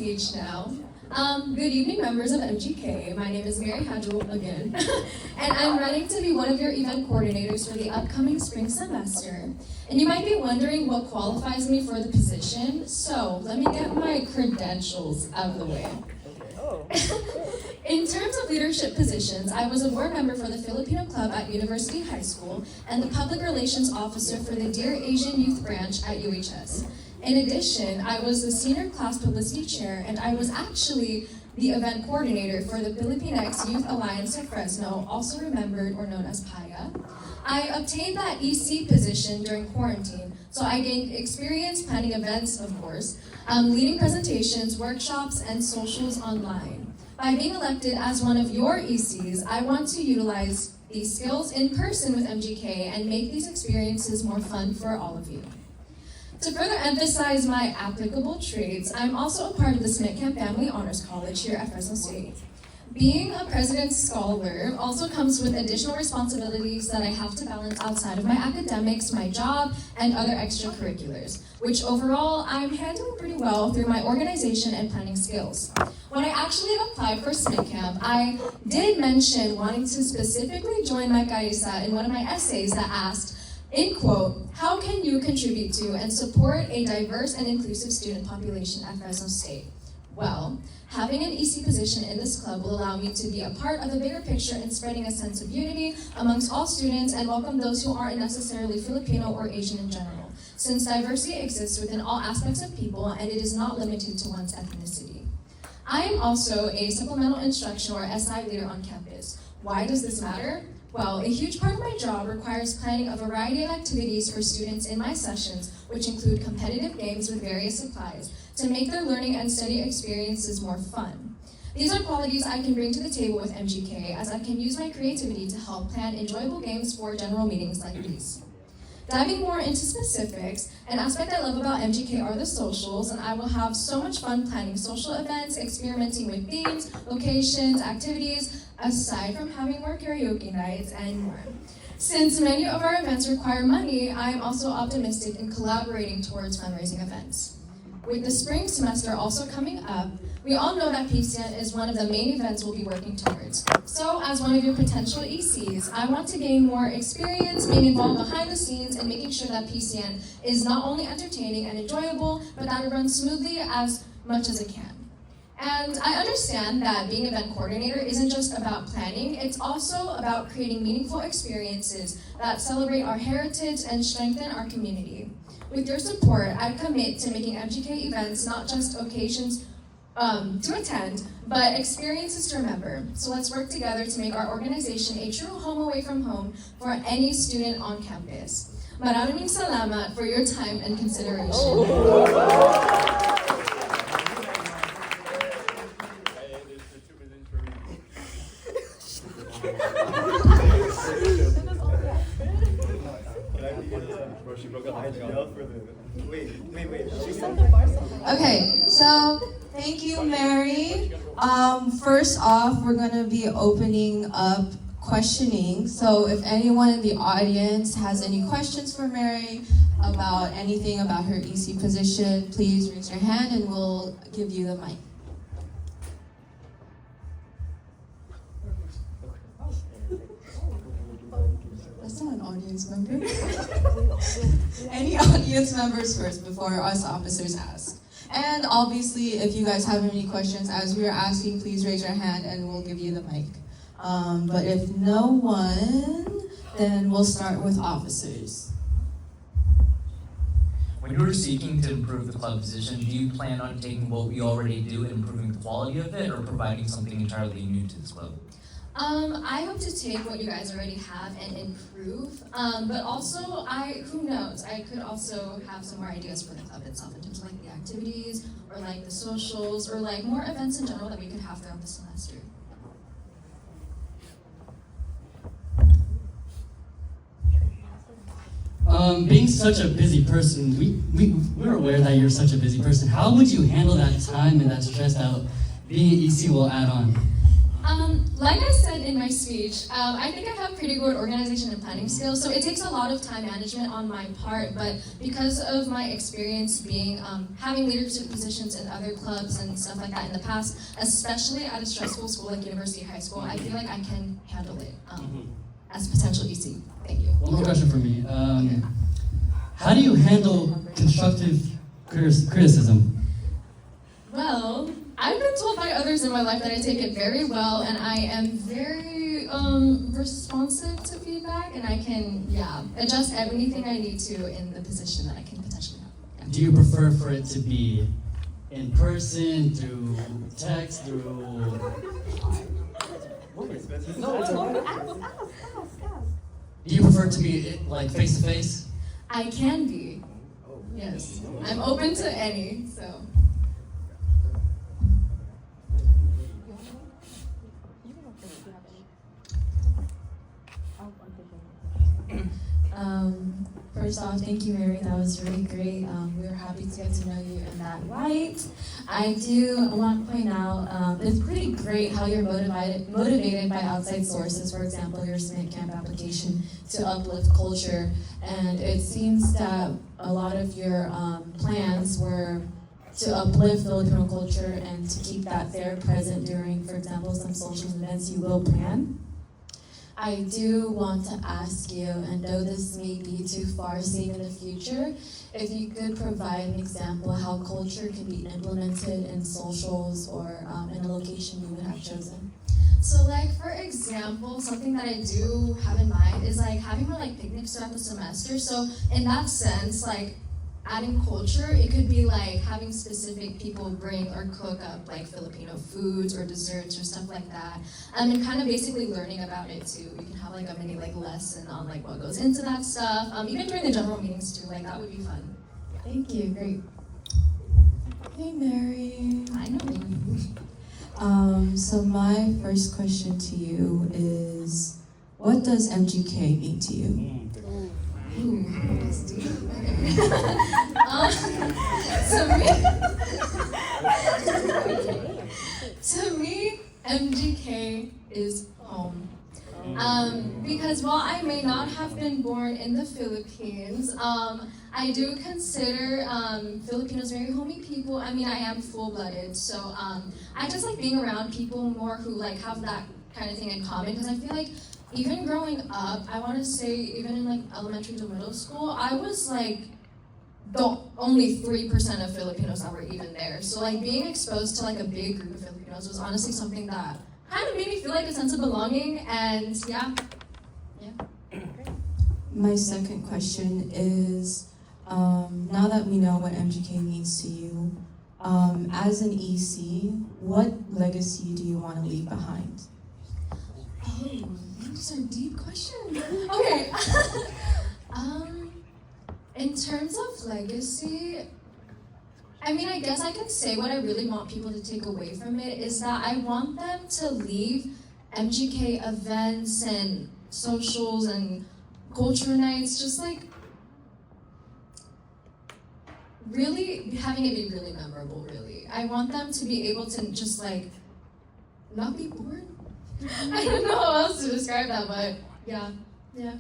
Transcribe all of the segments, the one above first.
Stage now. Good evening, members of MGK. My name is Mary Hadjirul again, and I'm running to be one of your event coordinators for the upcoming spring semester. And you might be wondering what qualifies me for the position, so let me get my credentials out of the way. In terms of leadership positions, I was a board member for the Filipino Club at University High School and the public relations officer for the Dear Asian Youth branch at UHS. In addition, I was the senior class publicity chair, and I was actually the event coordinator for the Filipinx Youth Alliance of Fresno, also remembered or known as PAYA. I obtained that EC position during quarantine, so I gained experience planning events, of course, leading presentations, workshops, and socials online. By being elected as one of your ECs, I want to utilize these skills in person with MGK and make these experiences more fun for all of you. To further emphasize my applicable traits, I'm also a part of the Smith-Camp Family Honors College here at Fresno State. Being a President's Scholar also comes with additional responsibilities that I have to balance outside of my academics, my job, and other extracurriculars, which overall I'm handling pretty well through my organization and planning skills. When I actually applied for Smith-Camp, I did mention wanting to specifically join my Carissa in one of my essays that asked, in quote, how can you contribute to and support a diverse and inclusive student population at Fresno State? Well, having an EC position in this club will allow me to be a part of the bigger picture in spreading a sense of unity amongst all students and welcome those who aren't necessarily Filipino or Asian in general, since diversity exists within all aspects of people and it is not limited to one's ethnicity. I am also a supplemental instruction or SI leader on campus. Why does this matter? Well, a huge part of my job requires planning a variety of activities for students in my sessions, which include competitive games with various supplies, to make their learning and study experiences more fun. These are qualities I can bring to the table with MGK, as I can use my creativity to help plan enjoyable games for general meetings like these. Diving more into specifics, an aspect I love about MGK are the socials, and I will have so much fun planning social events, experimenting with themes, locations, activities, aside from having more karaoke nights and more. Since many of our events require money, I am also optimistic in collaborating towards fundraising events. With the spring semester also coming up, we all know that PCN is one of the main events we'll be working towards. So as one of your potential ECs, I want to gain more experience being involved behind the scenes and making sure that PCN is not only entertaining and enjoyable, but that it runs smoothly as much as it can. And I understand that being event coordinator isn't just about planning, it's also about creating meaningful experiences that celebrate our heritage and strengthen our community. With your support, I commit to making MGK events not just occasions to attend, but experiences to remember. So let's work together to make our organization a true home away from home for any student on campus. Maraming salamat for your time and consideration. Okay, so thank you, Mary. First off, we're gonna be opening up questioning. So if anyone in the audience has any questions for Mary about anything about her EC position, please raise your hand and we'll give you the mic. That's not an audience member. Any audience members first before us officers ask. And obviously, if you guys have any questions as we are asking, please raise your hand and we'll give you the mic. But if no one, then we'll start with officers. When you're seeking to improve the club position, do you plan on taking what we already do and improving the quality of it, or providing something entirely new to this club? I hope to take what you guys already have and improve, but also, who knows, I could also have some more ideas for the club itself in terms of like the activities, or like the socials, or like more events in general that we could have throughout the semester. Being such a busy person, we're aware that you're such a busy person. How would you handle that time and that stress that being an EC will add on? Like I said in my speech, I think I have pretty good organization and planning skills, so it takes a lot of time management on my part, but because of my experience being, having leadership positions in other clubs and stuff like that in the past, especially at a stressful school like University High School, I feel like I can handle it as a potential EC. Thank you. One more question for me. How do you handle constructive criticism? Well, I've been told by others in my life that I take it very well, and I am very responsive to feedback, and I can, adjust anything I need to in the position that I can potentially have. Yeah. Do you prefer for it to be in person, through text, through... Do you prefer to be like face-to-face? I can be, yes. I'm open to any, so. First off, thank you, Mary. That was really great. We were happy to get to know you in that light. I do want to point out, it's pretty great how you're motivated by outside sources, for example, your SMIT camp application to uplift culture. And it seems that a lot of your plans were to uplift Filipino culture and to keep that there present during, for example, some social events you will plan. I do want to ask you, and though this may be too far seen in the future, if you could provide an example how culture can be implemented in socials or in a location you would have chosen. So like, for example, something that I do have in mind is like having more like picnics throughout the semester. So in that sense, like adding culture, it could be like having specific people bring or cook up like Filipino foods or desserts or stuff like that. And kind of basically learning about it too. You can have like a mini like lesson on like what goes into that stuff. Even during the general meetings too, like that would be fun. Thank you, great. Hey, Mary. I know. So my first question to you is, what does MGK mean to you? Ooh, that's deep. Okay. To me, MGK is home. Because while I may not have been born in the Philippines, I do consider Filipinos very homey people. I mean, I am full-blooded, so I just like being around people more who like have that kind of thing in common, because I feel like even growing up, I want to say even in like elementary to middle school, I was like the only 3% of Filipinos that were even there. So like being exposed to like a big group of Filipinos was honestly something that kind of made me feel like a sense of belonging, and yeah. My second question is, now that we know what MGK means to you, as an EC, what legacy do you want to leave behind? Oh, these are deep questions. Okay. In terms of legacy, I mean, I guess I can say what I really want people to take away from it is that I want them to leave MGK events and socials and culture nights just like really having it be really memorable, really. I want them to be able to just like not be bored. I don't know how else to describe that, but yeah.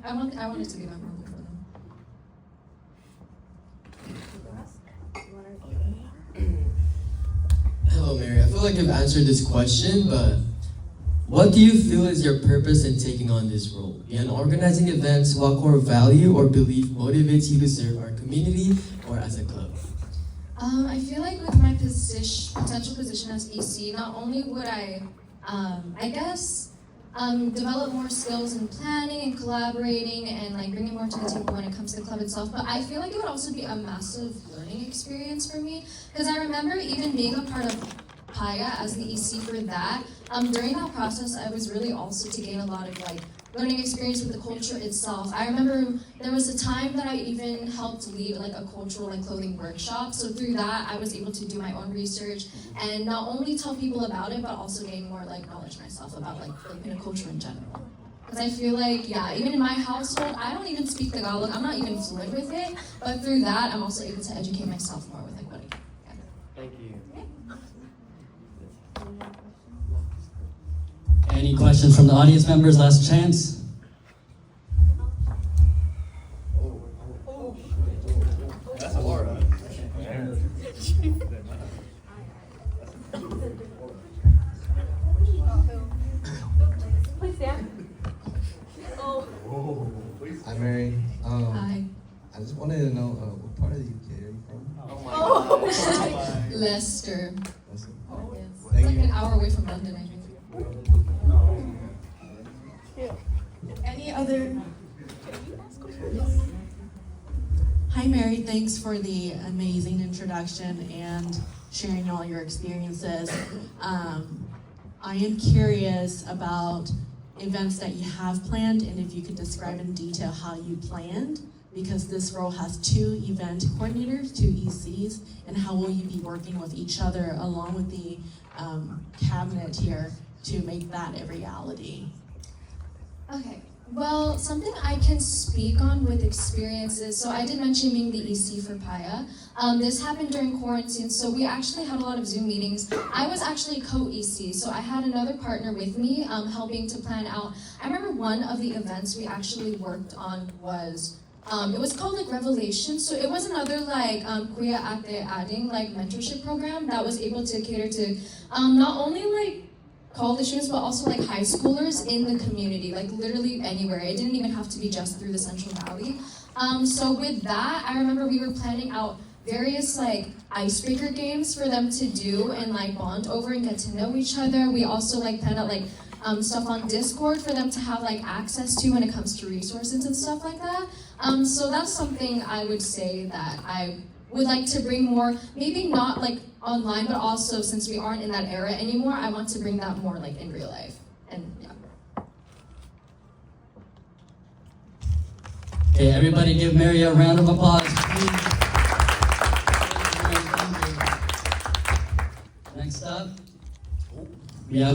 I want it to be memorable for them. Hello, Mary. I feel like you've answered this question, but what do you feel is your purpose in taking on this role? Beyond organizing events, what core value or belief motivates you to serve our community or as a club? I feel like with my potential position as EC, not only would I develop more skills in planning and collaborating and like bringing more to the table when it comes to the club itself, but I feel like it would also be a massive learning experience for me, because I remember even being a part of PAYA as the EC for that. During that process, I was really also to gain a lot of like learning experience with the culture itself. I remember there was a time that I even helped lead like a cultural like clothing workshop. So through that, I was able to do my own research and not only tell people about it, but also gain more like knowledge myself about like Filipino culture in general. Because I feel like, even in my household, I don't even speak Tagalog. I'm not even fluent with it. But through that, I'm also able to educate myself more with like what I can. Thank you. Any questions from the audience members? Last chance. Hi, Mary. Hi. I just wanted to know what part of the UK are you from? Leicester. That's it. It's Thank like you. an hour away from London, I think. Any other? Hi, Mary. Thanks for the amazing introduction and sharing all your experiences. I am curious about events that you have planned and if you could describe in detail how you planned, because this role has 2 event coordinators, 2 ECs, and how will you be working with each other along with the cabinet here to make that a reality? Okay, well, something I can speak on with experiences. So I did mention being the EC for Paya. This happened during quarantine, so we actually had a lot of Zoom meetings. I was actually co-EC, so I had another partner with me helping to plan out. I remember one of the events we actually worked on was, it was called like Revelation, so it was another like Kuya Ate Adding like mentorship program that was able to cater to not only like college students, but also like high schoolers in the community, like literally anywhere. It didn't even have to be just through the Central Valley. So with that, I remember we were planning out various like icebreaker games for them to do and like bond over and get to know each other. We also like planned out like stuff on Discord for them to have like access to when it comes to resources and stuff like that. So that's something I would say that I would like to bring more, maybe not like online, but also since we aren't in that era anymore, I want to bring that more like in real life. And yeah. Okay, everybody give Mary a round of applause. Next up, we have